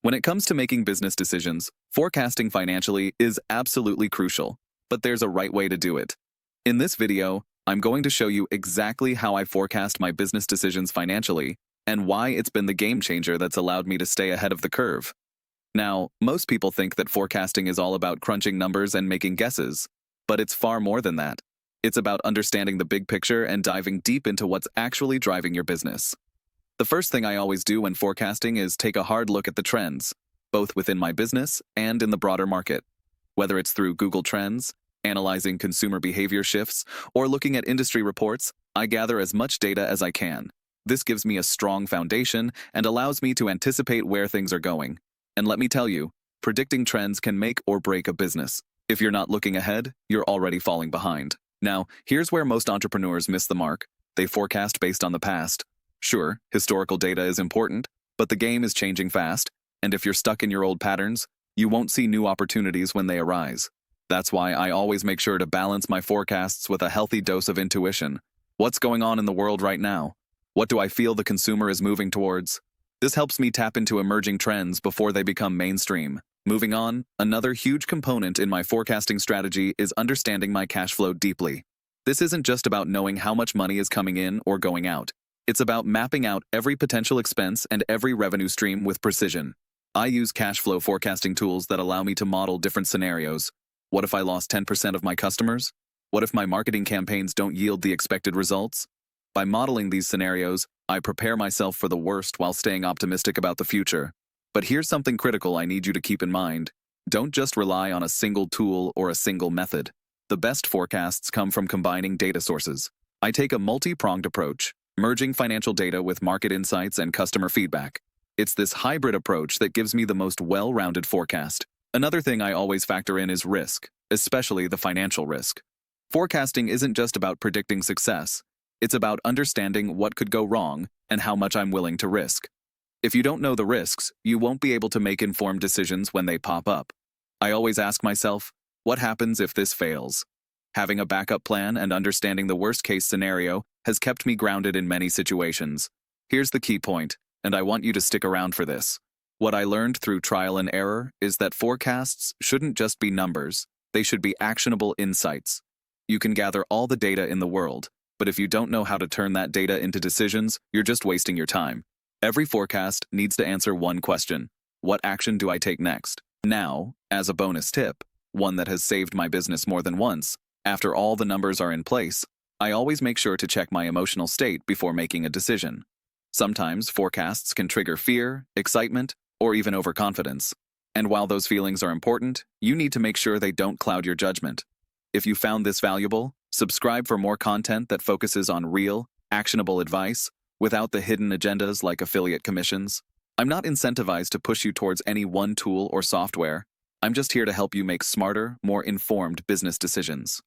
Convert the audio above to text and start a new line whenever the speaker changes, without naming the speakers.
When it comes to making business decisions, forecasting financially is absolutely crucial, but there's a right way to do it. In this video, I'm going to show you exactly how I forecast my business decisions financially and why it's been the game changer that's allowed me to stay ahead of the curve. Now, most people think that forecasting is all about crunching numbers and making guesses, but it's far more than that. It's about understanding the big picture and diving deep into what's actually driving your business. The first thing I always do when forecasting is take a hard look at the trends, both within my business and in the broader market. Whether it's through Google Trends, analyzing consumer behavior shifts, or looking at industry reports, I gather as much data as I can. This gives me a strong foundation and allows me to anticipate where things are going. And let me tell you, predicting trends can make or break a business. If you're not looking ahead, you're already falling behind. Now, here's where most entrepreneurs miss the mark. They forecast based on the past. Sure, historical data is important, but the game is changing fast, and if you're stuck in your old patterns, you won't see new opportunities when they arise. That's why I always make sure to balance my forecasts with a healthy dose of intuition. What's going on in the world right now? What do I feel the consumer is moving towards? This helps me tap into emerging trends before they become mainstream. Moving on, another huge component in my forecasting strategy is understanding my cash flow deeply. This isn't just about knowing how much money is coming in or going out. It's about mapping out every potential expense and every revenue stream with precision. I use cash flow forecasting tools that allow me to model different scenarios. What if I lost 10% of my customers? What if my marketing campaigns don't yield the expected results? By modeling these scenarios, I prepare myself for the worst while staying optimistic about the future. But here's something critical I need you to keep in mind. Don't just rely on a single tool or a single method. The best forecasts come from combining data sources. I take a multi-pronged approach, merging financial data with market insights and customer feedback. It's this hybrid approach that gives me the most well-rounded forecast. Another thing I always factor in is risk, especially the financial risk. Forecasting isn't just about predicting success. It's about understanding what could go wrong and how much I'm willing to risk. If you don't know the risks, you won't be able to make informed decisions when they pop up. I always ask myself, what happens if this fails? Having a backup plan and understanding the worst-case scenario has kept me grounded in many situations. Here's the key point, and I want you to stick around for this. What I learned through trial and error is that forecasts shouldn't just be numbers, they should be actionable insights. You can gather all the data in the world, but if you don't know how to turn that data into decisions, you're just wasting your time. Every forecast needs to answer one question: what action do I take next? Now, as a bonus tip, one that has saved my business more than once, after all the numbers are in place, I always make sure to check my emotional state before making a decision. Sometimes forecasts can trigger fear, excitement, or even overconfidence. And while those feelings are important, you need to make sure they don't cloud your judgment. If you found this valuable, subscribe for more content that focuses on real, actionable advice without the hidden agendas like affiliate commissions. I'm not incentivized to push you towards any one tool or software. I'm just here to help you make smarter, more informed business decisions.